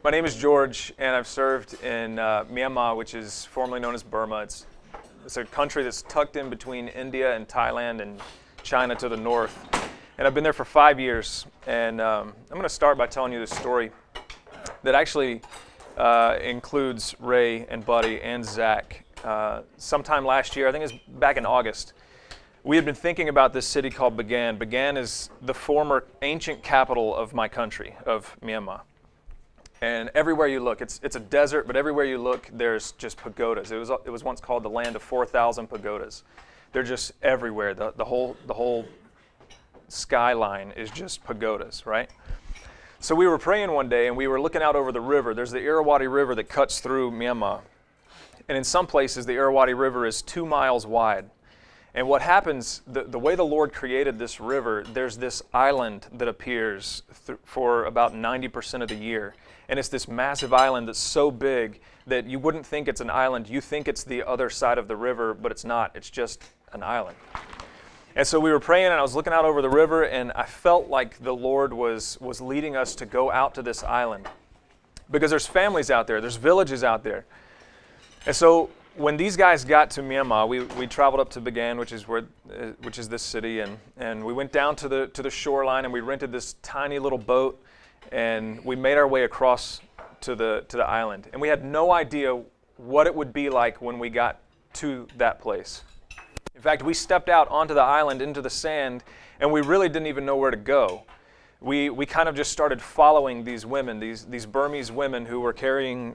My name is George, and I've served in Myanmar, which is formerly known as Burma. It's a country that's tucked in between India and Thailand and China to the north. And I've been there for 5 years. And I'm going to start by telling you this story that actually includes Ray and Buddy and Zach. Sometime last year, I think it was back in August, we had been thinking about this city called Bagan. Bagan is the former ancient capital of my country, of Myanmar. And everywhere you look, it's a desert, but everywhere you look, there's just pagodas. It was once called the land of 4,000 pagodas. They're just everywhere. The whole skyline is just pagodas, right? So we were praying one day, and we were looking out over the river. There's the Irrawaddy River that cuts through Myanmar. And in some places, the Irrawaddy River is 2 miles wide. And what happens, the way the Lord created this river, there's this island that appears for about 90% of the year. And it's this massive island that's so big that you wouldn't think it's an island. You think it's the other side of the river, but it's not. It's just an island. And so we were praying, and I was looking out over the river, and I felt like the Lord was leading us to go out to this island. Because there's families out there, there's villages out there. And so when these guys got to Myanmar, we traveled up to Bagan, which is this city, and we went down to the shoreline, and we rented this tiny little boat, and we made our way across to the island. And we had no idea what it would be like when we got to that place. In fact, we stepped out onto the island into the sand, and we really didn't even know where to go. We kind of just started following these women, these Burmese women who were carrying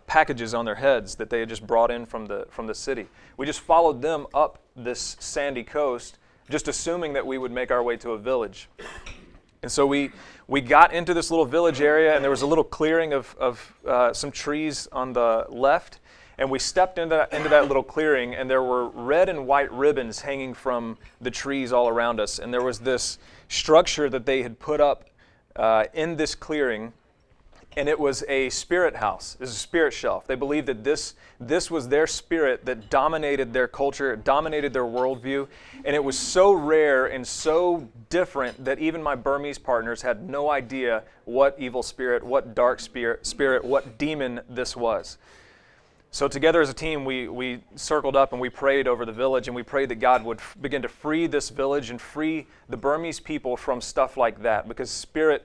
packages on their heads that they had just brought in from the city. We just followed them up this sandy coast, just assuming that we would make our way to a village. And so we got into this little village area, and there was a little clearing of some trees on the left. And we stepped into that little clearing, and there were red and white ribbons hanging from the trees all around us. And there was this structure that they had put up in this clearing, and it was a spirit house. It was a spirit shelf. They believed that this was their spirit that dominated their culture, dominated their worldview. And it was so rare and so different that even my Burmese partners had no idea what evil spirit, what dark spirit, what demon this was. So together as a team, we circled up and we prayed over the village, and we prayed that God would begin to free this village and free the Burmese people from stuff like that, because spirit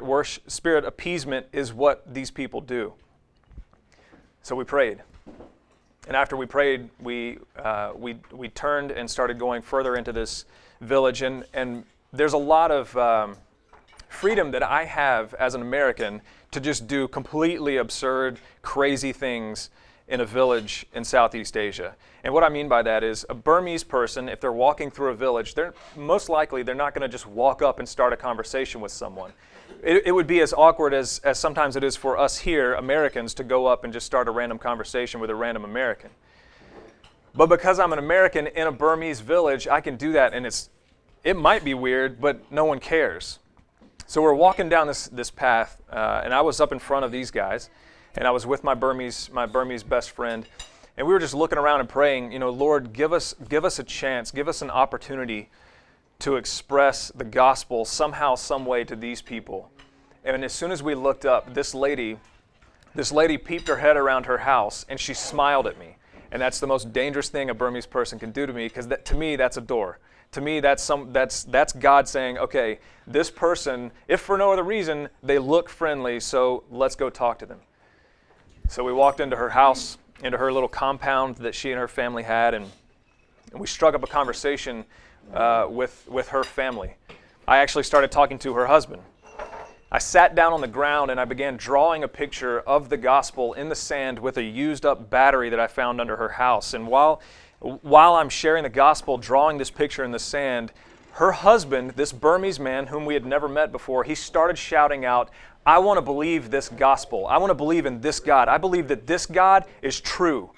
worship, spirit appeasement is what these people do. So we prayed. And after we prayed, we turned and started going further into this village. And there's a lot of freedom that I have as an American to just do completely absurd, crazy things in a village in Southeast Asia. And what I mean by that is a Burmese person, if they're walking through a village, they're most likely they're not going to just walk up and start a conversation with someone. It would be as awkward as sometimes it is for us here, Americans, to go up and just start a random conversation with a random American. But because I'm an American in a Burmese village, I can do that, and it might be weird, but no one cares. So we're walking down this path, and I was up in front of these guys, and I was with my Burmese best friend, and we were just looking around and praying, Lord, give us a chance, give us an opportunity to express the gospel somehow, some way to these people. And as soon as we looked up, this lady peeped her head around her house, and she smiled at me. And that's the most dangerous thing a Burmese person can do to me, because to me, that's a door. To me, that's God saying, okay, this person, if for no other reason, they look friendly, so let's go talk to them. So we walked into her house, into her little compound that she and her family had, and we struck up a conversation with her family. I actually started talking to her husband. I sat down on the ground and I began drawing a picture of the gospel in the sand with a used up battery that I found under her house. And while I'm sharing the gospel, drawing this picture in the sand, her husband, this Burmese man whom we had never met before, he started shouting out, I want to believe this gospel. I want to believe in this God. I believe that this God is true.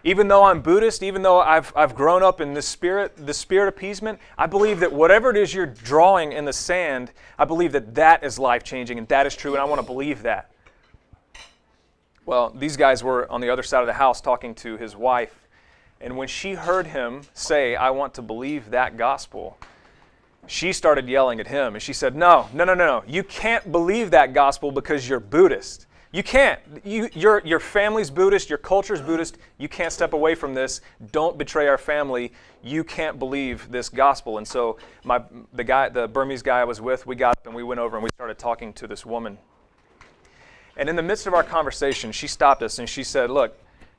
Even though I'm Buddhist, even though I've grown up in the spirit appeasement, I believe that whatever it is you're drawing in the sand, I believe that is life-changing and that is true, and I want to believe that. Well, these guys were on the other side of the house talking to his wife, and when she heard him say, I want to believe that gospel, she started yelling at him, and she said, no, no, no, no, no. You can't believe that gospel because you're Buddhist. You can't. Your family's Buddhist, your culture's Buddhist. You can't step away from this. Don't betray our family. You can't believe this gospel. And so the Burmese guy I was with, we got up and we went over and we started talking to this woman. And in the midst of our conversation, she stopped us and she said, look,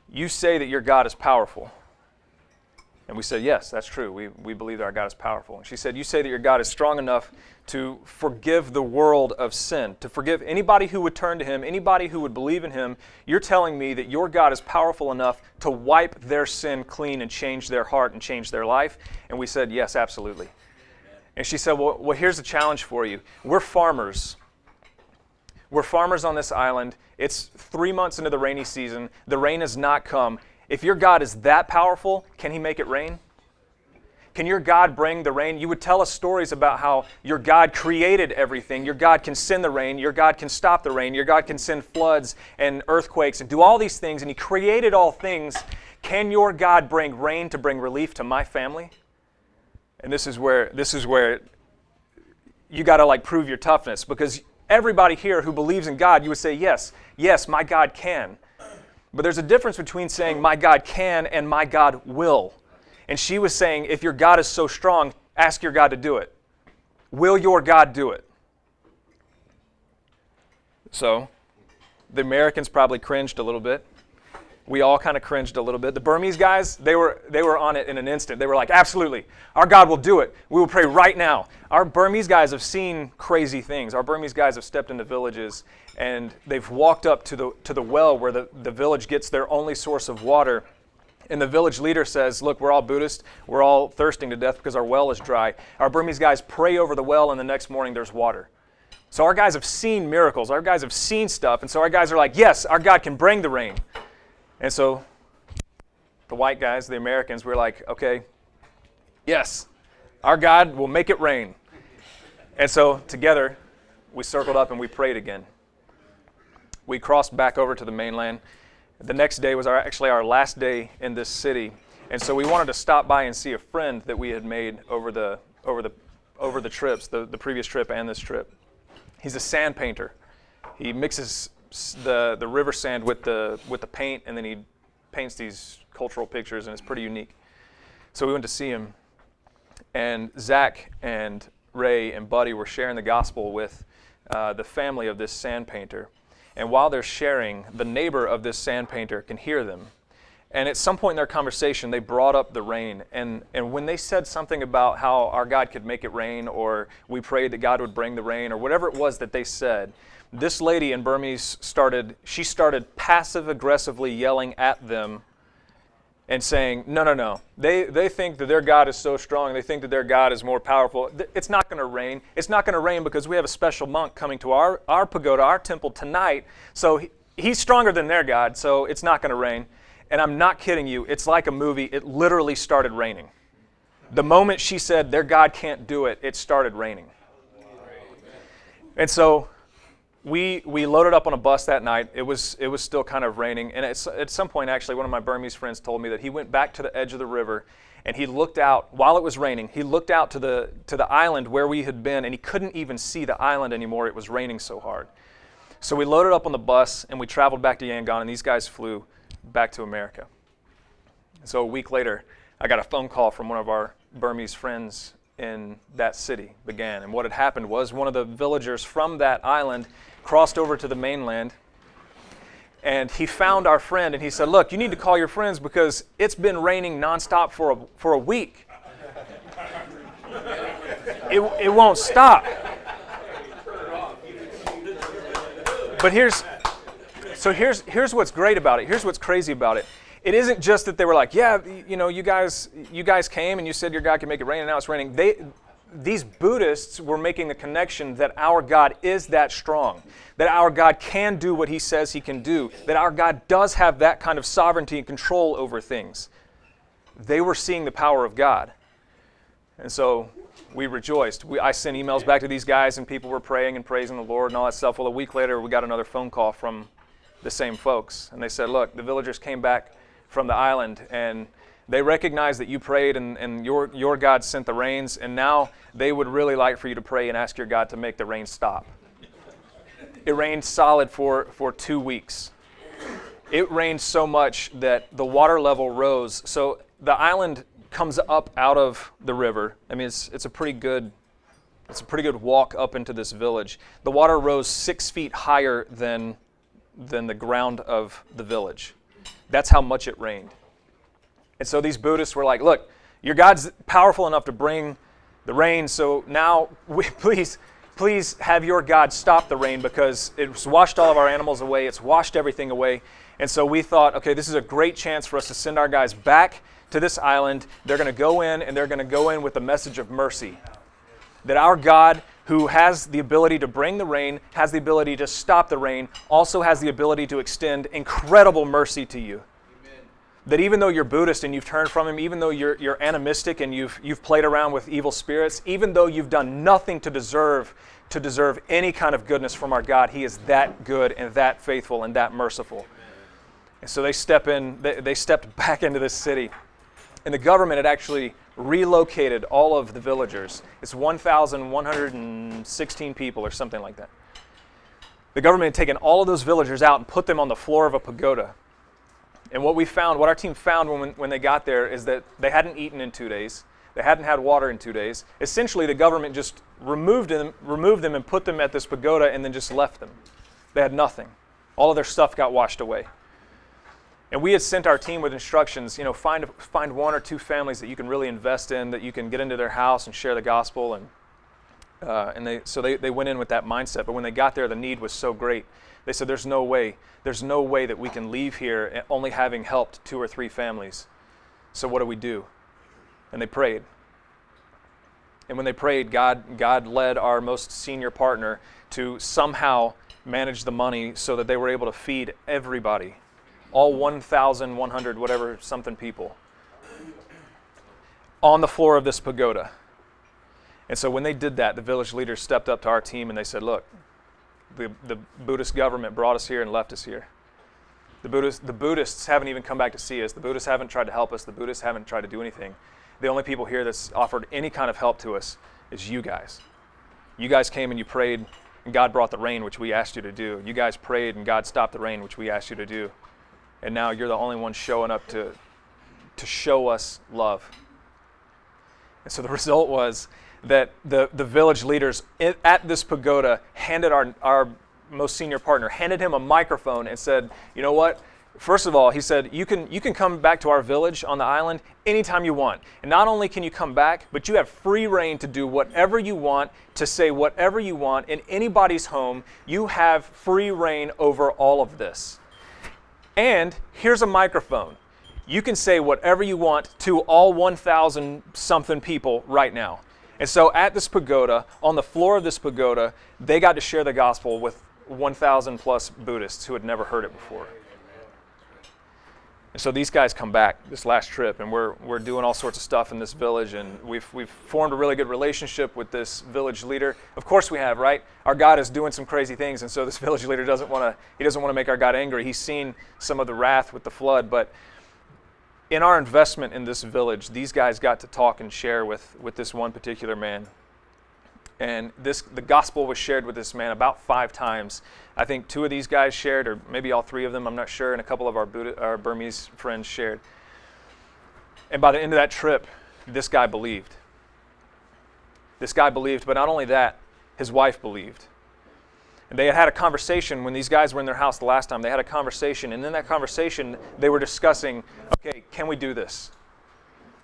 you say that your God is powerful. And we said, yes, that's true. We believe that our God is powerful. And she said, you say that your God is strong enough to forgive the world of sin, to forgive anybody who would turn to him, anybody who would believe in him. You're telling me that your God is powerful enough to wipe their sin clean and change their heart and change their life? And we said, yes, absolutely. And she said, well, here's the challenge for you. We're farmers. We're farmers on this island. It's 3 months into the rainy season. The rain has not come. If your God is that powerful, can he make it rain? Can your God bring the rain? You would tell us stories about how your God created everything. Your God can send the rain. Your God can stop the rain. Your God can send floods and earthquakes and do all these things, and he created all things. Can your God bring rain to bring relief to my family? And this is where you got to prove your toughness, because everybody here who believes in God, you would say, yes, my God can. But there's a difference between saying my God can and my God will. And she was saying, if your God is so strong, ask your God to do it. Will your God do it? So the Americans probably cringed a little bit. We all kind of cringed a little bit. The Burmese guys, they were on it in an instant. They were like, absolutely, our God will do it. We will pray right now. Our Burmese guys have seen crazy things. Our Burmese guys have stepped into villages and they've walked up to the well where the village gets their only source of water. And the village leader says, look, we're all Buddhist. We're all thirsting to death because our well is dry. Our Burmese guys pray over the well, and the next morning there's water. So our guys have seen miracles. Our guys have seen stuff. And so our guys are like, yes, our God can bring the rain. And so the white guys, the Americans, we're like, okay, yes, our God will make it rain. And so together we circled up and we prayed again. We crossed back over to the mainland. The next day was actually our last day in this city. And so we wanted to stop by and see a friend that we had made over the trips, the previous trip and this trip. He's a sand painter. He mixes the river sand with the paint, and then he paints these cultural pictures, and it's pretty unique. So we went to see him, and Zach and Ray and Buddy were sharing the gospel with the family of this sand painter. And while they're sharing, the neighbor of this sand painter can hear them. And at some point in their conversation, they brought up the rain. And when they said something about how our God could make it rain, or we prayed that God would bring the rain, or whatever it was that they said, this lady in Burmese started passive-aggressively yelling at them and saying, no. They think that their God is so strong. They think that their God is more powerful. It's not going to rain. It's not going to rain because we have a special monk coming to our pagoda, our temple tonight. So he's stronger than their God, so it's not going to rain. And I'm not kidding you. It's like a movie. It literally started raining. The moment she said their God can't do it, it started raining. And so we loaded up on a bus that night. It was still kind of raining. And at some point, actually, one of my Burmese friends told me that he went back to the edge of the river and he looked out, while it was raining, he looked out to the island where we had been, and he couldn't even see the island anymore. It was raining so hard. So we loaded up on the bus and we traveled back to Yangon, and these guys flew back to America. So a week later, I got a phone call from one of our Burmese friends in that city, Bagan. And what had happened was one of the villagers from that island crossed over to the mainland, and he found our friend and he said, look, you need to call your friends because it's been raining nonstop for a week. It won't stop. But here's what's great about it. Here's what's crazy about it. It isn't just that they were like, yeah, you guys came and you said your God can make it rain, and now it's raining. These Buddhists were making the connection that our God is that strong, that our God can do what he says he can do, that our God does have that kind of sovereignty and control over things. They were seeing the power of God. And so we rejoiced. I sent emails back to these guys, and people were praying and praising the Lord and all that stuff. Well, a week later, we got another phone call from the same folks. And they said, look, the villagers came back from the island, and They recognize that you prayed and your God sent the rains, and now they would really like for you to pray and ask your God to make the rain stop. It rained solid for 2 weeks. It rained so much that the water level rose. So the island comes up out of the river. I mean, it's a pretty good walk up into this village. The water rose 6 feet higher than the ground of the village. That's how much it rained. And so these Buddhists were like, look, your God's powerful enough to bring the rain, so now please have your God stop the rain, because it's washed all of our animals away, it's washed everything away. And so we thought, okay, this is a great chance for us to send our guys back to this island. They're going to go in, and they're going to go in with a message of mercy. That our God, who has the ability to bring the rain, has the ability to stop the rain, also has the ability to extend incredible mercy to you. Amen. That even though you're Buddhist and you've turned from Him, even though you're animistic and you've played around with evil spirits, even though you've done nothing to deserve any kind of goodness from our God, He is that good and that faithful and that merciful. And so they stepped back into this city. And the government had actually relocated all of the villagers. It's 1,116 people or something like that. The government had taken all of those villagers out and put them on the floor of a pagoda. And what our team found when they got there, is that they hadn't eaten in 2 days. They hadn't had water in 2 days. Essentially, the government just removed them and put them at this pagoda and then just left them. They had nothing. All of their stuff got washed away. And we had sent our team with instructions, find 1 or 2 families that you can really invest in, that you can get into their house and share the gospel. And they went in with that mindset. But when they got there, the need was so great. They said, there's no way that we can leave here only having helped 2 or 3 families. So what do we do? And they prayed. And when they prayed, God led our most senior partner to somehow manage the money so that they were able to feed everybody. All 1,100 whatever something people on the floor of this pagoda. And so when they did that, the village leaders stepped up to our team and they said, look, the Buddhist government brought us here and left us here. The Buddhists haven't even come back to see us. The Buddhists haven't tried to help us. The Buddhists haven't tried to do anything. The only people here that's offered any kind of help to us is you guys. You guys came and you prayed, and God brought the rain, which we asked you to do. You guys prayed and God stopped the rain, which we asked you to do. And now you're the only one showing up to show us love. And so the result was that the village leaders at this pagoda handed our most senior partner, handed him a microphone and said, you know what? First of all, he said, you can come back to our village on the island anytime you want. And not only can you come back, but you have free reign to do whatever you want, to say whatever you want in anybody's home. You have free reign over all of this. And here's a microphone. You can say whatever you want to all 1,000 something people right now. And so at this pagoda, on the floor of this pagoda, they got to share the gospel with 1,000 plus Buddhists who had never heard it before. And so these guys come back this last trip, and we're doing all sorts of stuff in this village, and we've formed a really good relationship with this village leader. Of course we have, right? Our God is doing some crazy things, and so this village leader doesn't want to make our God angry. He's seen some of the wrath with the flood, but in our investment in this village, these guys got to talk and share with this one particular man. And the gospel was shared with this man about 5 times. I think 2 of these guys shared, or maybe all 3 of them, I'm not sure, and a couple of our Burmese friends shared. And by the end of that trip, this guy believed. This guy believed, but not only that, his wife believed. And they had a conversation when these guys were in their house the last time. They had a conversation, and in that conversation, they were discussing, okay, can we do this?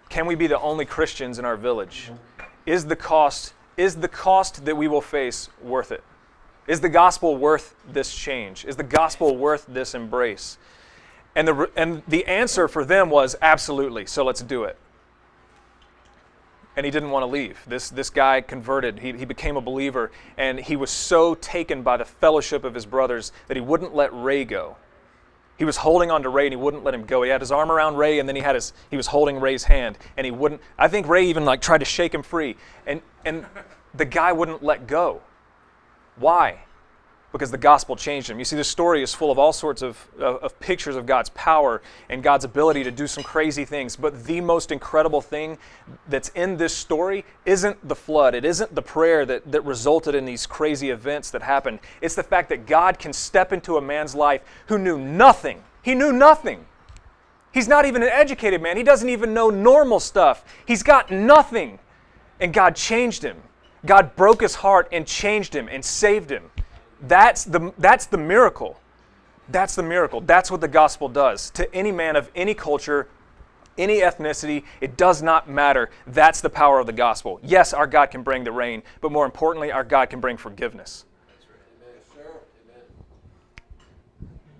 Can we be the only Christians in our village? Is the cost that we will face worth it? Is the gospel worth this change? Is the gospel worth this embrace? And the answer for them was absolutely, so let's do it. And he didn't want to leave. This guy converted. He became a believer, and he was so taken by the fellowship of his brothers that he wouldn't let Ray go. He was holding on to Ray, and he wouldn't let him go. He had his arm around Ray, and then he was holding Ray's hand, and he wouldn't. I think Ray even tried to shake him free, and the guy wouldn't let go. Why? because the gospel changed him. You see, this story is full of all sorts of pictures of God's power and God's ability to do some crazy things. But the most incredible thing that's in this story isn't the flood. It isn't the prayer that resulted in these crazy events that happened. It's the fact that God can step into a man's life who knew nothing. He knew nothing. He's not even an educated man. He doesn't even know normal stuff. He's got nothing. And God changed him. God broke his heart and changed him and saved him. That's the miracle. That's the miracle. That's what the gospel does. To any man of any culture, any ethnicity, it does not matter. That's the power of the gospel. Yes, our God can bring the rain, but more importantly, our God can bring forgiveness.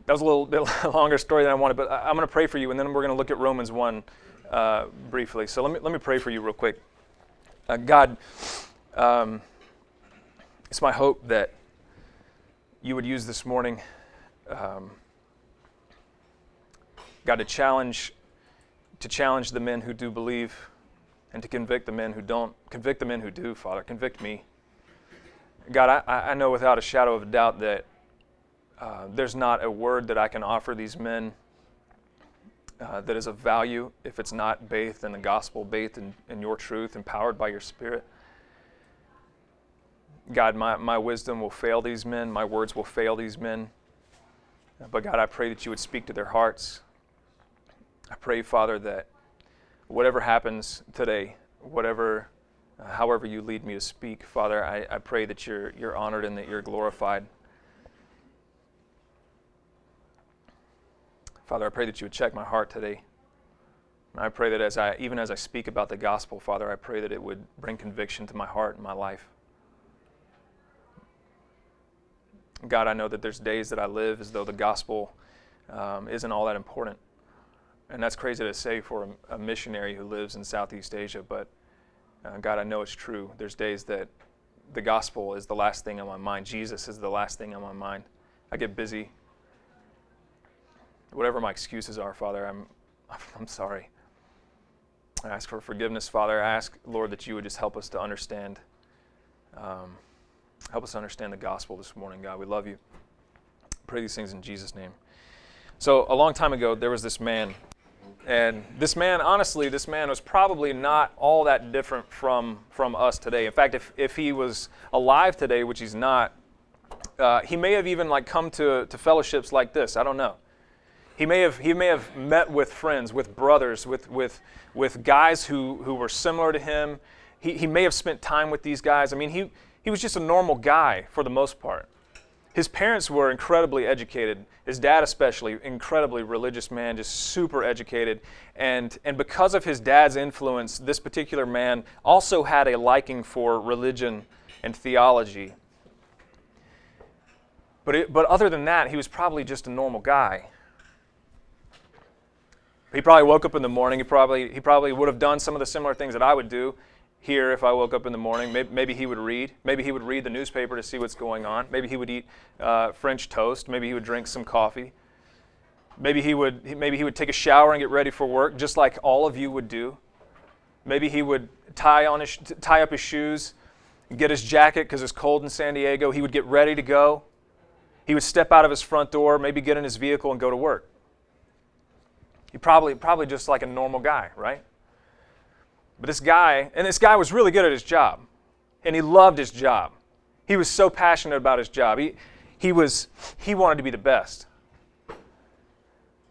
That was a little bit longer story than I wanted, but I'm going to pray for you, and then we're going to look at Romans 1 briefly. So let me pray for you real quick. God, it's my hope that you would use this morning, God, to challenge the men who do believe, and to convict the men who don't. Convict the men who do, Father. Convict me. God, I know without a shadow of a doubt that there's not a word that I can offer these men that is of value if it's not bathed in the gospel, bathed in your truth, empowered by your Spirit. God, my wisdom will fail these men. My words will fail these men. But God, I pray that you would speak to their hearts. I pray, Father, that whatever happens today, however you lead me to speak, Father, I pray that you're honored and that you're glorified. Father, I pray that you would check my heart today. And I pray that even as I speak about the gospel, Father, I pray that it would bring conviction to my heart and my life. God, I know that there's days that I live as though the gospel isn't all that important. And that's crazy to say for a missionary who lives in Southeast Asia, but God, I know it's true. There's days that the gospel is the last thing on my mind. Jesus is the last thing on my mind. I get busy. Whatever my excuses are, Father, I'm sorry. I ask for forgiveness, Father. I ask, Lord, that you would just help us to understand the gospel this morning, God. We love you. Pray these things in Jesus' name. So a long time ago, there was this man. And this man, honestly, was probably not all that different from us today. In fact, if he was alive today, which he's not, he may have even come to fellowships like this. I don't know. He may have met with friends, with brothers, with guys who were similar to him. He may have spent time with these guys. I mean, he was just a normal guy for the most part. His parents were incredibly educated. His dad especially, incredibly religious man, just super educated. And because of his dad's influence, this particular man also had a liking for religion and theology. But other than that, he was probably just a normal guy. He probably woke up in the morning. He probably would have done some of the similar things that I would do here if I woke up in the morning. Maybe he would read. Maybe he would read the newspaper to see what's going on. Maybe he would eat French toast. Maybe he would drink some coffee. Maybe he would take a shower and get ready for work, just like all of you would do. Maybe he would tie up his shoes, and get his jacket because it's cold in San Diego. He would get ready to go. He would step out of his front door, maybe get in his vehicle and go to work. He probably just like a normal guy, right? But this guy was really good at his job, and he loved his job. He was so passionate about his job. He wanted to be the best.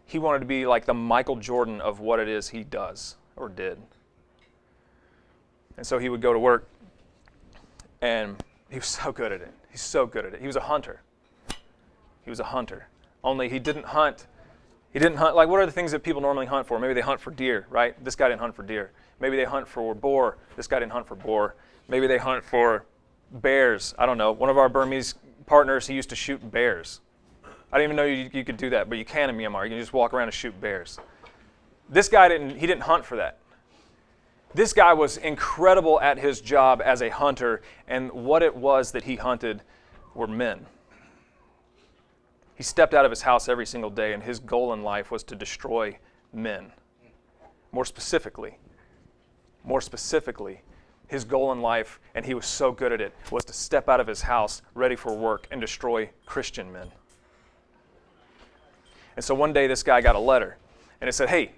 He wanted to be like the Michael Jordan of what it is he does or did. And so he would go to work, and he was so good at it. He's so good at it. He was a hunter. Only he didn't hunt. Like, what are the things that people normally hunt for? Maybe they hunt for deer, right? This guy didn't hunt for deer. Maybe they hunt for boar. This guy didn't hunt for boar. Maybe they hunt for bears. I don't know. One of our Burmese partners, he used to shoot bears. I didn't even know you could do that, but you can in Myanmar. You can just walk around and shoot bears. This guy didn't hunt for that. This guy was incredible at his job as a hunter, and what it was that he hunted were men. He stepped out of his house every single day, and his goal in life was to destroy men. More specifically, his goal in life, and he was so good at it, was to step out of his house ready for work and destroy Christian men. And so one day this guy got a letter, and it said, hey,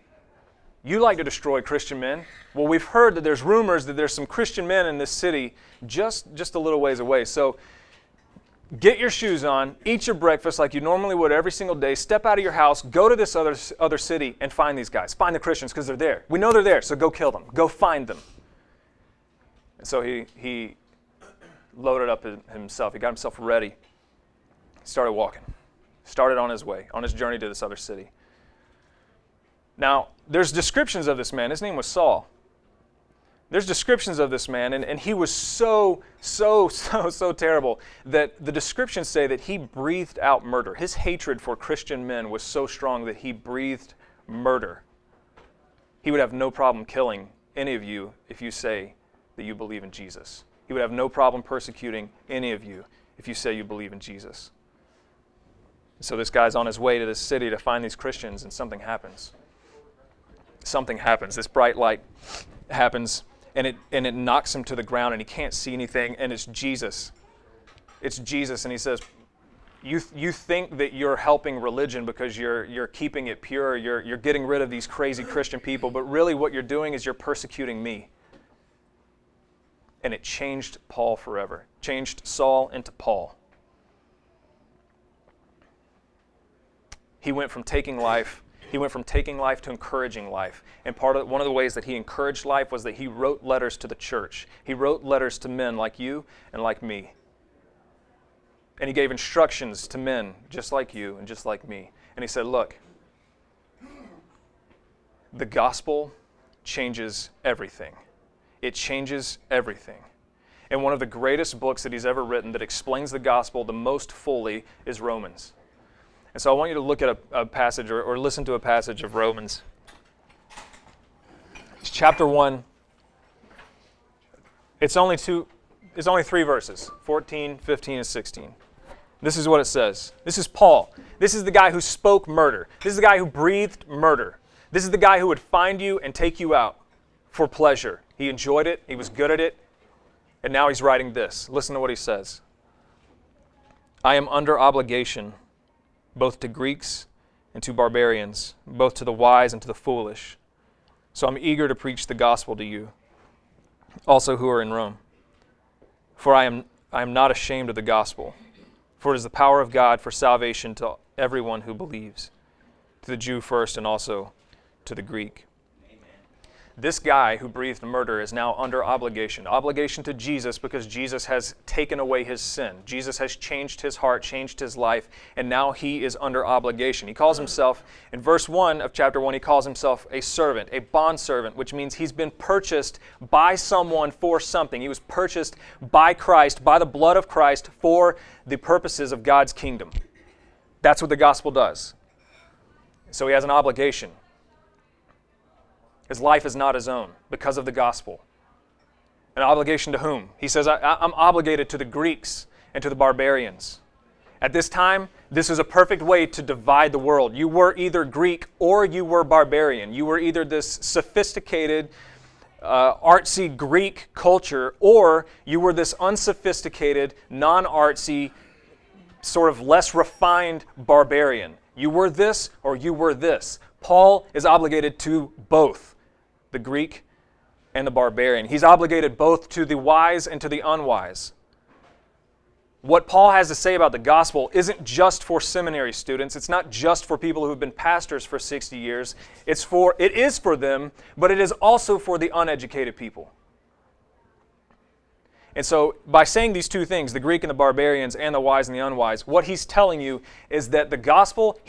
you like to destroy Christian men? Well, we've heard that there's rumors that there's some Christian men in this city just a little ways away. So get your shoes on, eat your breakfast like you normally would every single day, step out of your house, go to this other city and find these guys. Find the Christians because they're there. We know they're there, so go kill them. Go find them. And so he loaded up himself. He got himself ready. He started walking. Started on his way, on his journey to this other city. Now, there's descriptions of this man. His name was Saul. There's descriptions of this man, and he was so terrible that the descriptions say that he breathed out murder. His hatred for Christian men was so strong that he breathed murder. He would have no problem killing any of you if you say that you believe in Jesus. He would have no problem persecuting any of you if you say you believe in Jesus. So this guy's on his way to this city to find these Christians, and something happens. Something happens. This bright light happens, and it knocks him to the ground, and he can't see anything, and it's Jesus. It's Jesus, and he says, you think that you're helping religion because you're keeping it pure, you're getting rid of these crazy Christian people, but really what you're doing is you're persecuting me. And it changed Paul forever. Changed Saul into Paul. He went from taking life to encouraging life. And one of the ways that he encouraged life was that he wrote letters to the church. He wrote letters to men like you and like me. And he gave instructions to men just like you and just like me. And he said, look, the gospel changes everything. It changes everything. And one of the greatest books that he's ever written that explains the gospel the most fully is Romans. And so I want you to look at a passage or listen to a passage of Romans. It's chapter 1. It's only 3 verses, 14, 15, and 16. This is what it says. This is Paul. This is the guy who spoke murder. This is the guy who breathed murder. This is the guy who would find you and take you out for pleasure. He enjoyed it. He was good at it. And now he's writing this. Listen to what he says. I am under obligation both to Greeks and to barbarians, both to the wise and to the foolish. So I'm eager to preach the gospel to you, also who are in Rome. For I am not ashamed of the gospel, for it is the power of God for salvation to everyone who believes, to the Jew first and also to the Greek. This guy who breathed murder is now under obligation to Jesus because Jesus has taken away his sin. Jesus has changed his heart, changed his life, and now he is under obligation. He calls himself, in verse 1 of chapter 1, he calls himself a servant, a bondservant, which means he's been purchased by someone for something. He was purchased by Christ, by the blood of Christ, for the purposes of God's kingdom. That's what the gospel does. So he has an obligation. His life is not his own because of the gospel. An obligation to whom? He says, I'm obligated to the Greeks and to the barbarians. At this time, this is a perfect way to divide the world. You were either Greek or you were barbarian. You were either this sophisticated, artsy Greek culture, or you were this unsophisticated, non-artsy, sort of less refined barbarian. You were this or you were this. Paul is obligated to both, the Greek and the barbarian. He's obligated both to the wise and to the unwise. What Paul has to say about the gospel isn't just for seminary students. It's not just for people who have been pastors for 60 years. It is for them, but it is also for the uneducated people. And so by saying these two things, the Greek and the barbarians and the wise and the unwise, what he's telling you is that the gospel,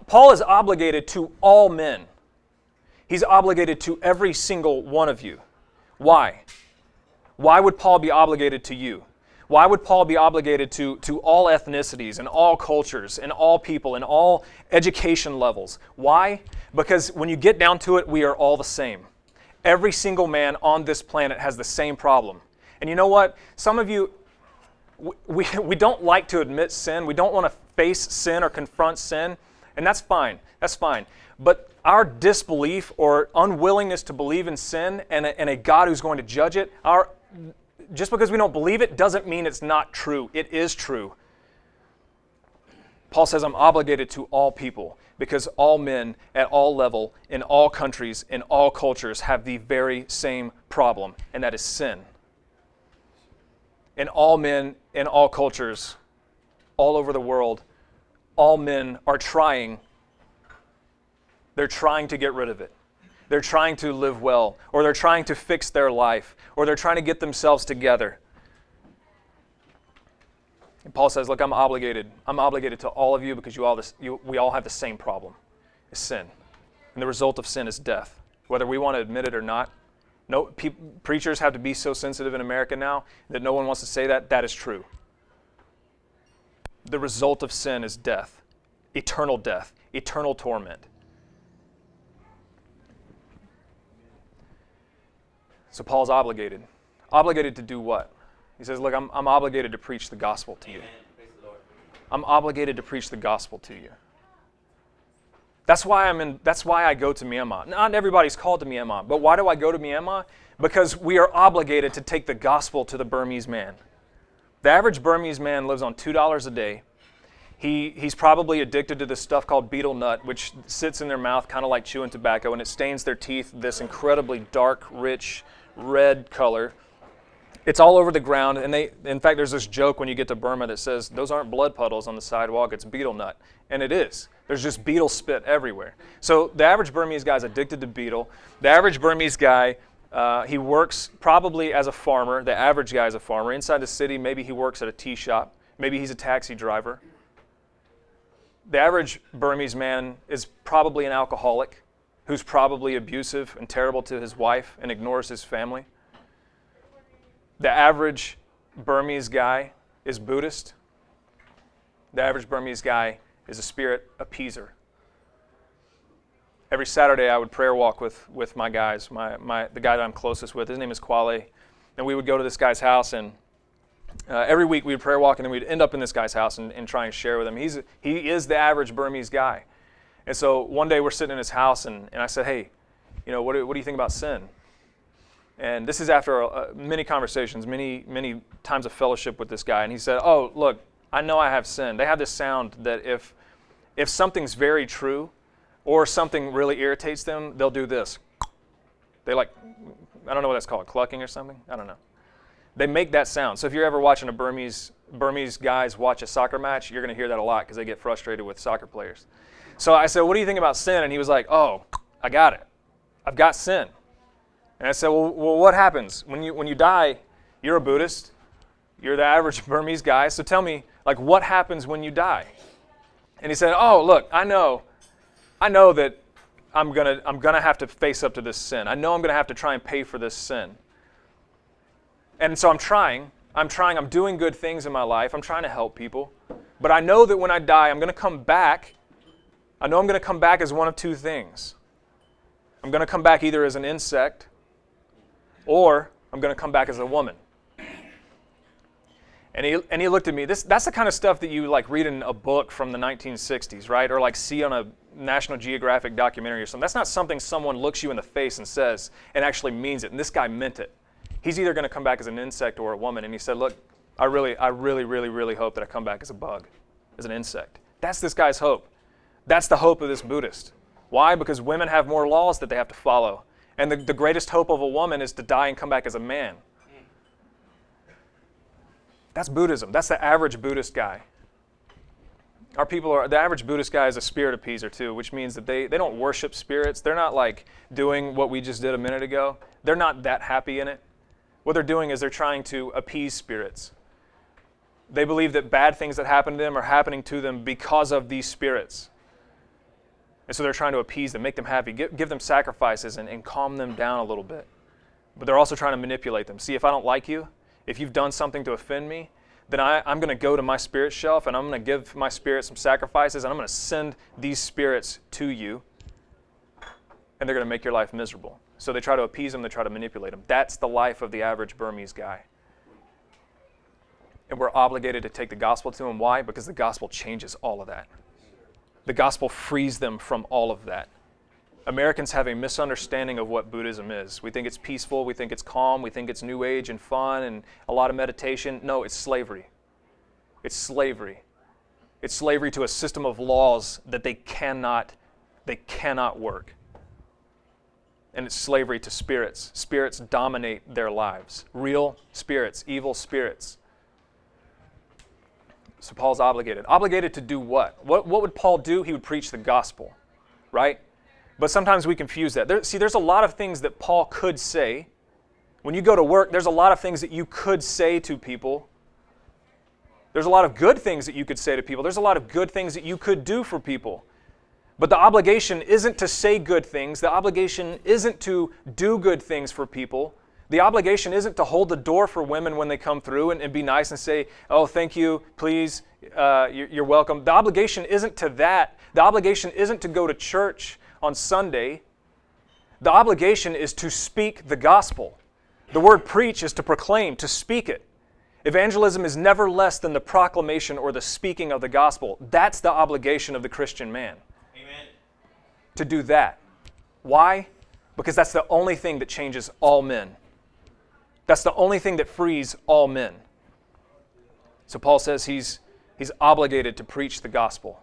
Paul is obligated to all men. He's obligated to every single one of you. Why? Why would Paul be obligated to you? Why would Paul be obligated to all ethnicities and all cultures and all people and all education levels? Why? Because when you get down to it, we are all the same. Every single man on this planet has the same problem. And you know what? Some of you, we don't like to admit sin. We don't want to face sin or confront sin. And that's fine. That's fine. But our disbelief or unwillingness to believe in sin and a God who's going to judge it, our just because we don't believe it doesn't mean it's not true. It is true. Paul says, I'm obligated to all people because all men at all level, in all countries, in all cultures have the very same problem, and that is sin. And all men in all cultures, all over the world, all men are trying. They're trying to get rid of it. They're trying to live well, or they're trying to fix their life, or they're trying to get themselves together. And Paul says, look, I'm obligated. I'm obligated to all of you because we all have the same problem. It's sin. And the result of sin is death. Whether we want to admit it or not. Preachers have to be so sensitive in America now that no one wants to say that. That is true. The result of sin is death. Eternal torment. So Paul's obligated. Obligated to do what? He says, look, I'm obligated to preach the gospel to you. I'm obligated to preach the gospel to you. That's why I go to Myanmar. Not everybody's called to Myanmar, but why do I go to Myanmar? Because we are obligated to take the gospel to the Burmese man. The average Burmese man lives on $2 a day. He's probably addicted to this stuff called betel nut, which sits in their mouth kind of like chewing tobacco, and it stains their teeth this incredibly dark, rich, red color. It's all over the ground, and in fact, there's this joke when you get to Burma that says, those aren't blood puddles on the sidewalk, it's betel nut. And it is. There's just betel spit everywhere. So the average Burmese guy is addicted to betel. The average Burmese guy, he works probably as a farmer. The average guy is a farmer. Inside the city, maybe he works at a tea shop. Maybe he's a taxi driver. The average Burmese man is probably an alcoholic who's probably abusive and terrible to his wife and ignores his family. The average Burmese guy is Buddhist. The average Burmese guy is a spirit appeaser. Every Saturday I would prayer walk with my guys, the guy that I'm closest with. His name is Kwale. And we would go to this guy's house, and every week we would prayer walk, and then we'd end up in this guy's house and try and share with him. He is the average Burmese guy. And so one day we're sitting in his house, and I said, hey, what do you think about sin? And this is after many conversations, many times of fellowship with this guy. And he said, oh, look, I know I have sin. They have this sound that if something's very true or something really irritates them, they'll do this. They I don't know what that's called, clucking or something? I don't know. They make that sound. So if you're ever watching a Burmese guys watch a soccer match, you're going to hear that a lot because they get frustrated with soccer players. So I said, what do you think about sin? And he was like, oh, I got it. I've got sin. And I said, well, what happens? When you die, you're a Buddhist. You're the average Burmese guy. So tell me, what happens when you die? And he said, oh, look, I know that I'm gonna have to face up to this sin. I know I'm gonna have to try and pay for this sin. And so I'm trying. I'm doing good things in my life. I'm trying to help people. But I know that when I die, I'm gonna come back. I know I'm gonna come back as one of two things. I'm gonna come back either as an insect, or I'm going to come back as a woman. And he looked at me. That's the kind of stuff that you read in a book from the 1960s, right? Or see on a National Geographic documentary or something. That's not something someone looks you in the face and says and actually means it. And this guy meant it. He's either going to come back as an insect or a woman. And he said, look, I really, really hope that I come back as a bug, as an insect. That's this guy's hope. That's the hope of this Buddhist. Why? Because women have more laws that they have to follow. And the greatest hope of a woman is to die and come back as a man. That's Buddhism. That's the average Buddhist guy. The average Buddhist guy is a spirit appeaser too, which means that they don't worship spirits. They're not doing what we just did a minute ago. They're not that happy in it. What they're doing is they're trying to appease spirits. They believe that bad things that happen to them are happening to them because of these spirits. And so they're trying to appease them, make them happy, give them sacrifices and calm them down a little bit. But they're also trying to manipulate them. See, if I don't like you, if you've done something to offend me, then I'm going to go to my spirit shelf and I'm going to give my spirit some sacrifices and I'm going to send these spirits to you and they're going to make your life miserable. So they try to appease them, they try to manipulate them. That's the life of the average Burmese guy. And we're obligated to take the gospel to them. Why? Because the gospel changes all of that. The gospel frees them from all of that. Americans have a misunderstanding of what Buddhism is. We think it's peaceful, we think it's calm, we think it's New Age and fun and a lot of meditation. No, it's slavery. It's slavery. It's slavery to a system of laws that they cannot work. And it's slavery to spirits. Spirits dominate their lives. Real spirits, evil spirits. So Paul's obligated. Obligated to do what? What would Paul do? He would preach the gospel, right? But sometimes we confuse that. There's a lot of things that Paul could say. When you go to work, there's a lot of things that you could say to people. There's a lot of good things that you could say to people. There's a lot of good things that you could do for people. But the obligation isn't to say good things. The obligation isn't to do good things for people. The obligation isn't to hold the door for women when they come through and be nice and say, oh, thank you, please, you're welcome. The obligation isn't to that. The obligation isn't to go to church on Sunday. The obligation is to speak the gospel. The word preach is to proclaim, to speak it. Evangelism is never less than the proclamation or the speaking of the gospel. That's the obligation of the Christian man. Amen. To do that. Why? Because that's the only thing that changes all men. That's the only thing that frees all men. So Paul says he's obligated to preach the gospel.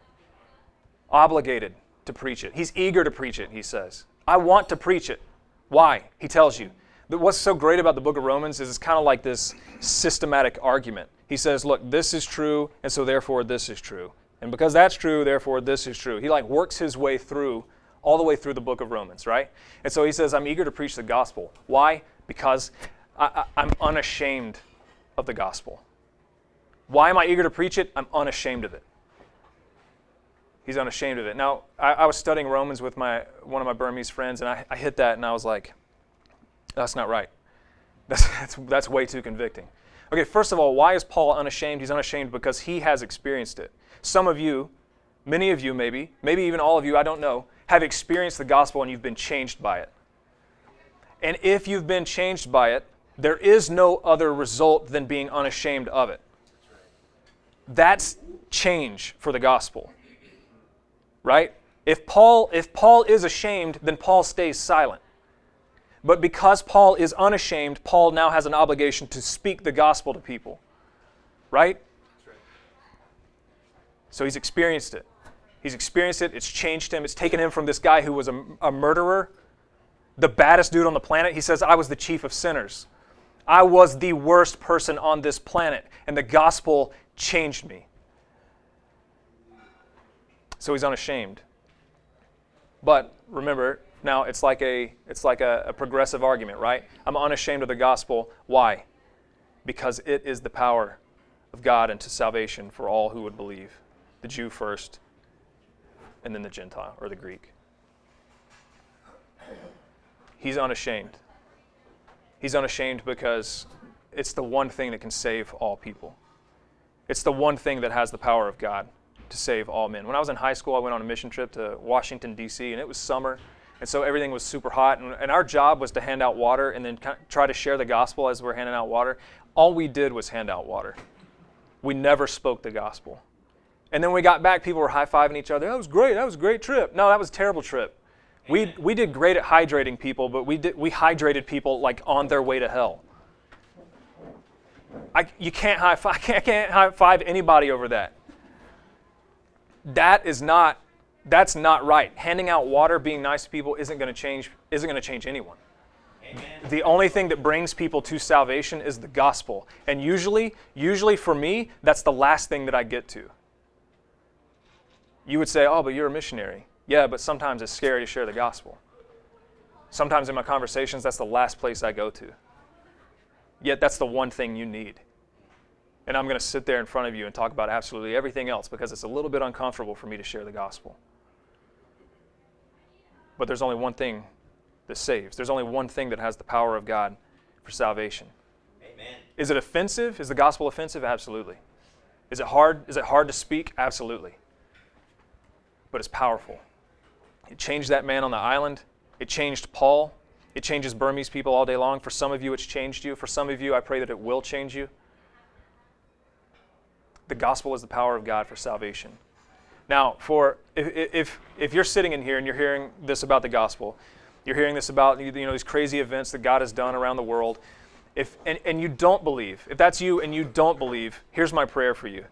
Obligated to preach it. He's eager to preach it, he says. I want to preach it. Why? He tells you. What's so great about the book of Romans is it's kind of like this systematic argument. He says, look, this is true, and so therefore this is true. And because that's true, therefore this is true. He works his way through, all the way through the book of Romans, right? And so he says, I'm eager to preach the gospel. Why? Because I'm unashamed of the gospel. Why am I eager to preach it? I'm unashamed of it. He's unashamed of it. Now, I was studying Romans with one of my Burmese friends, and I hit that, and I was like, that's not right. That's way too convicting. Okay, first of all, why is Paul unashamed? He's unashamed because he has experienced it. Some of you, many of you maybe even all of you, I don't know, have experienced the gospel and you've been changed by it. And if you've been changed by it, there is no other result than being unashamed of it. That's change for the gospel. Right? If Paul is ashamed, then Paul stays silent. But because Paul is unashamed, Paul now has an obligation to speak the gospel to people. Right? So he's experienced it. He's experienced it. It's changed him. It's taken him from this guy who was a murderer, the baddest dude on the planet. He says, I was the chief of sinners. I was the worst person on this planet, and the gospel changed me. So he's unashamed. But remember, now it's like a progressive argument, right? I'm unashamed of the gospel. Why? Because it is the power of God unto salvation for all who would believe. The Jew first, and then the Gentile or the Greek. He's unashamed. He's unashamed because it's the one thing that can save all people. It's the one thing that has the power of God to save all men. When I was in high school, I went on a mission trip to Washington, D.C., and it was summer, and so everything was super hot, and our job was to hand out water and then try to share the gospel as we're handing out water. All we did was hand out water. We never spoke the gospel. And then when we got back, people were high-fiving each other. That was great. That was a great trip. No, that was a terrible trip. We did great at hydrating people, but we hydrated people like on their way to hell. I can't high five anybody over that. That's not right. Handing out water, being nice to people isn't going to change anyone. Amen. The only thing that brings people to salvation is the gospel. And usually for me, that's the last thing that I get to. You would say, oh, but you're a missionary. Yeah, but sometimes it's scary to share the gospel. Sometimes in my conversations, that's the last place I go to. Yet that's the one thing you need. And I'm going to sit there in front of you and talk about absolutely everything else because it's a little bit uncomfortable for me to share the gospel. But there's only one thing that saves. There's only one thing that has the power of God for salvation. Amen. Is it offensive? Is the gospel offensive? Absolutely. Is it hard? Is it hard to speak? Absolutely. But it's powerful. It changed that man on the island. It changed Paul. It changes Burmese people all day long. For some of you, it's changed you. For some of you, I pray that it will change you. The gospel is the power of God for salvation. Now, if you're sitting in here and you're hearing this about the gospel, you're hearing this about these crazy events that God has done around the world, and you don't believe, if that's you and you don't believe, here's my prayer for you.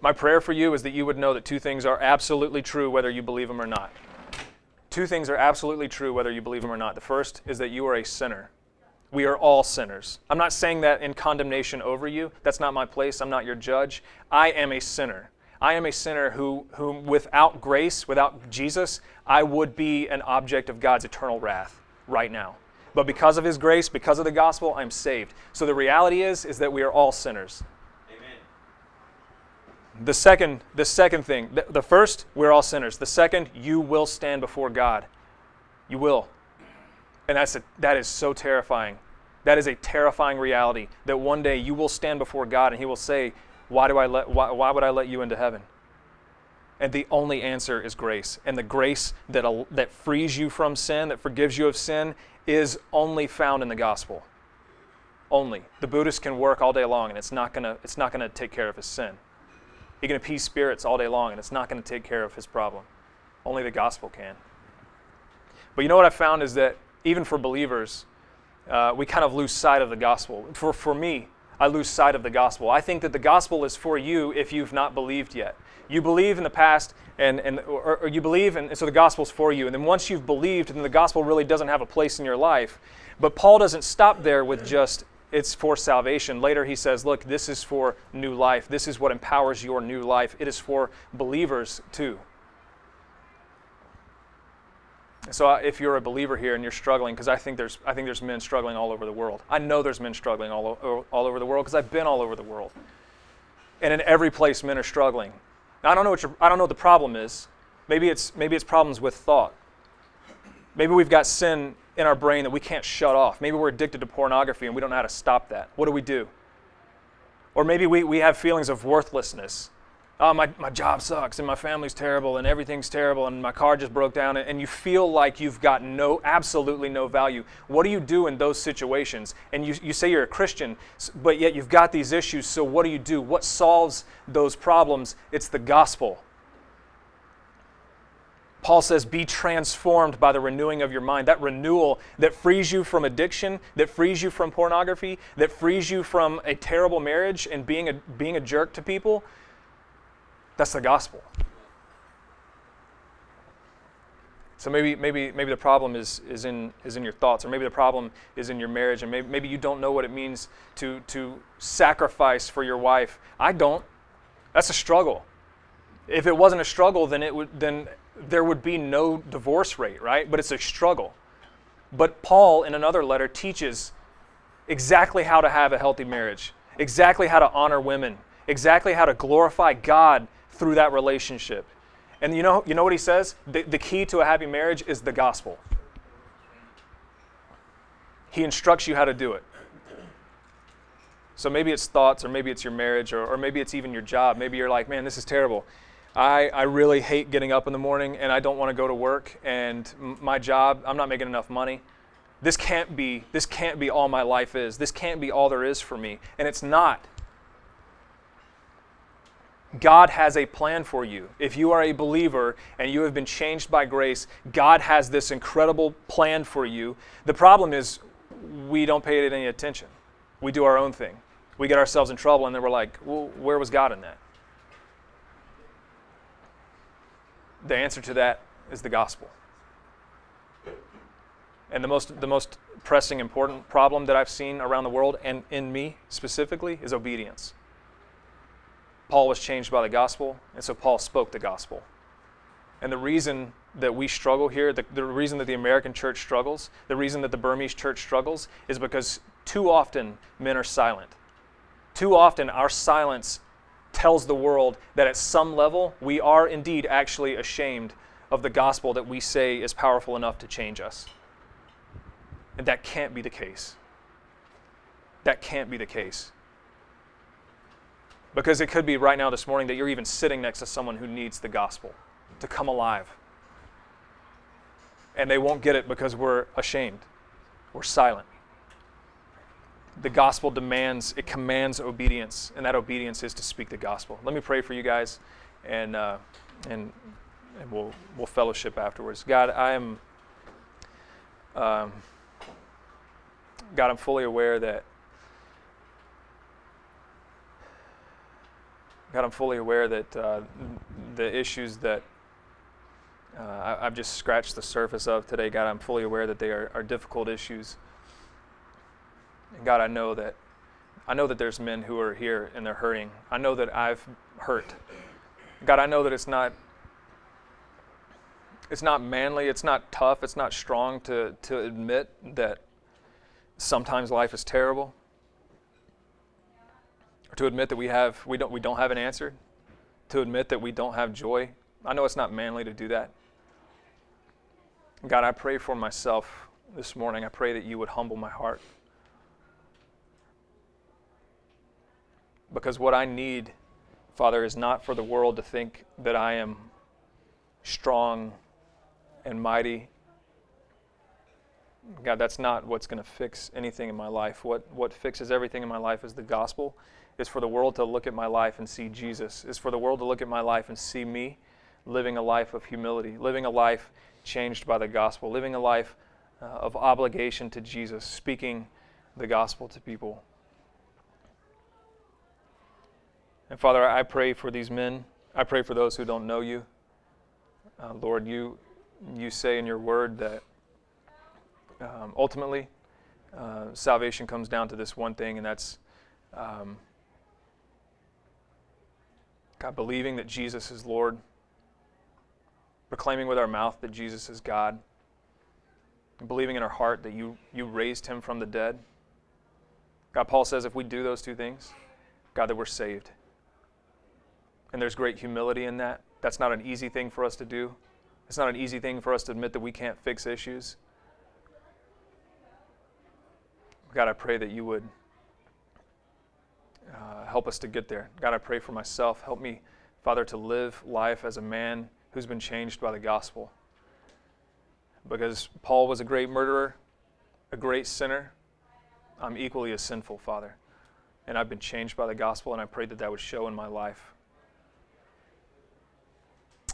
My prayer for you is that you would know that two things are absolutely true whether you believe them or not. Two things are absolutely true whether you believe them or not. The first is that you are a sinner. We are all sinners. I'm not saying that in condemnation over you. That's not my place. I'm not your judge. I am a sinner. I am a sinner who without grace, without Jesus, I would be an object of God's eternal wrath right now. But because of His grace, because of the gospel, I'm saved. So the reality is that we are all sinners. Amen. The second thing, the first, we're all sinners. The second, you will stand before God. You will. And that is so terrifying. That is a terrifying reality, that one day you will stand before God and He will say, why would I let you into heaven? And the only answer is grace. And the grace that frees you from sin, that forgives you of sin, is only found in the gospel. Only. The Buddhist can work all day long and it's not gonna take care of his sin. He can appease spirits all day long and it's not gonna take care of his problem. Only the gospel can. But you know what I found is that even for believers, we kind of lose sight of the gospel. For me, I lose sight of the gospel. I think that the gospel is for you if you've not believed yet. You believe in the past, or you believe, and so the gospel's for you. And then once you've believed, then the gospel really doesn't have a place in your life. But Paul doesn't stop there with just, it's for salvation. Later he says, look, this is for new life. This is what empowers your new life. It is for believers too. So if you're a believer here and you're struggling, because I think there's men struggling all over the world. I know there's men struggling all over the world because I've been all over the world. And in every place men are struggling. Now, I don't know what the problem is. Maybe it's problems with thought. Maybe we've got sin in our brain that we can't shut off. Maybe we're addicted to pornography and we don't know how to stop that. What do? Or maybe we have feelings of worthlessness. Oh, my job sucks and my family's terrible and everything's terrible and my car just broke down, and you feel like you've got absolutely no value. What do you do in those situations? And you say you're a Christian, but yet you've got these issues, so what do you do? What solves those problems? It's the gospel. Paul says, be transformed by the renewing of your mind. That renewal that frees you from addiction, that frees you from pornography, that frees you from a terrible marriage and being a jerk to people. That's the gospel. So maybe the problem is in your thoughts, or maybe the problem is in your marriage, and maybe you don't know what it means to sacrifice for your wife. I don't. That's a struggle. If it wasn't a struggle, then there would be no divorce rate, right? But it's a struggle. But Paul, in another letter, teaches exactly how to have a healthy marriage, exactly how to honor women, exactly how to glorify God through that relationship. And you know what he says? The key to a happy marriage is the gospel. He instructs you how to do it. So maybe it's thoughts, or maybe it's your marriage, or maybe it's even your job. Maybe you're like, man, this is terrible. I really hate getting up in the morning and I don't want to go to work, and my job, I'm not making enough money. This can't be all my life is. This can't be all there is for me. And it's not. God has a plan for you. If you are a believer and you have been changed by grace, God has this incredible plan for you. The problem is we don't pay it any attention. We do our own thing. We get ourselves in trouble and then we're like, well, where was God in that? The answer to that is the gospel. And the most pressing, important problem that I've seen around the world, and in me specifically, is obedience. Paul was changed by the gospel, and so Paul spoke the gospel. And the reason that we struggle here, the reason that the American church struggles, the reason that the Burmese church struggles, is because too often men are silent. Too often our silence tells the world that at some level we are indeed actually ashamed of the gospel that we say is powerful enough to change us. And that can't be the case. That can't be the case. Because it could be right now this morning that you're even sitting next to someone who needs the gospel to come alive. And they won't get it because we're ashamed. We're silent. The gospel commands obedience, and that obedience is to speak the gospel. Let me pray for you guys, and and we'll fellowship afterwards. God, God, I'm fully aware that the issues that I've just scratched the surface of today, God, I'm fully aware that they are difficult issues. And God, I know that there's men who are here and they're hurting. I know that I've hurt. God, I know that it's not manly, it's not tough, it's not strong to admit that sometimes life is terrible, or to admit that we don't have an answer, to admit that we don't have joy. I know it's not manly to do that. God, I pray for myself this morning. I pray that you would humble my heart. Because what I need, Father, is not for the world to think that I am strong and mighty. God, that's not what's going to fix anything in my life. What fixes everything in my life is the gospel. It's for the world to look at my life and see Jesus. It's for the world to look at my life and see me living a life of humility, living a life changed by the gospel, living a life of obligation to Jesus, speaking the gospel to people. And Father, I pray for these men. I pray for those who don't know you. Lord, you say in your word that ultimately salvation comes down to this one thing, and that's God, believing that Jesus is Lord, proclaiming with our mouth that Jesus is God, and believing in our heart that you raised him from the dead. God, Paul says if we do those two things, God, that we're saved. And there's great humility in that. That's not an easy thing for us to do. It's not an easy thing for us to admit that we can't fix issues. God, I pray that you would help us to get there. God, I pray for myself. Help me, Father, to live life as a man who's been changed by the gospel. Because Paul was a great murderer, a great sinner. I'm equally as sinful, Father. And I've been changed by the gospel, and I pray that that would show in my life.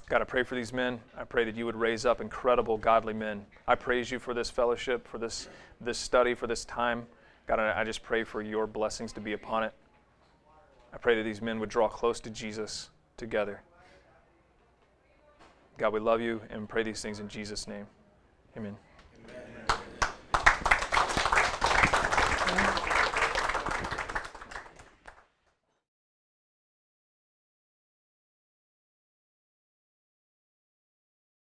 God, I pray for these men. I pray that you would raise up incredible, godly men. I praise you for this fellowship, for this study, for this time. God, I just pray for your blessings to be upon it. I pray that these men would draw close to Jesus together. God, we love you and pray these things in Jesus' name. Amen.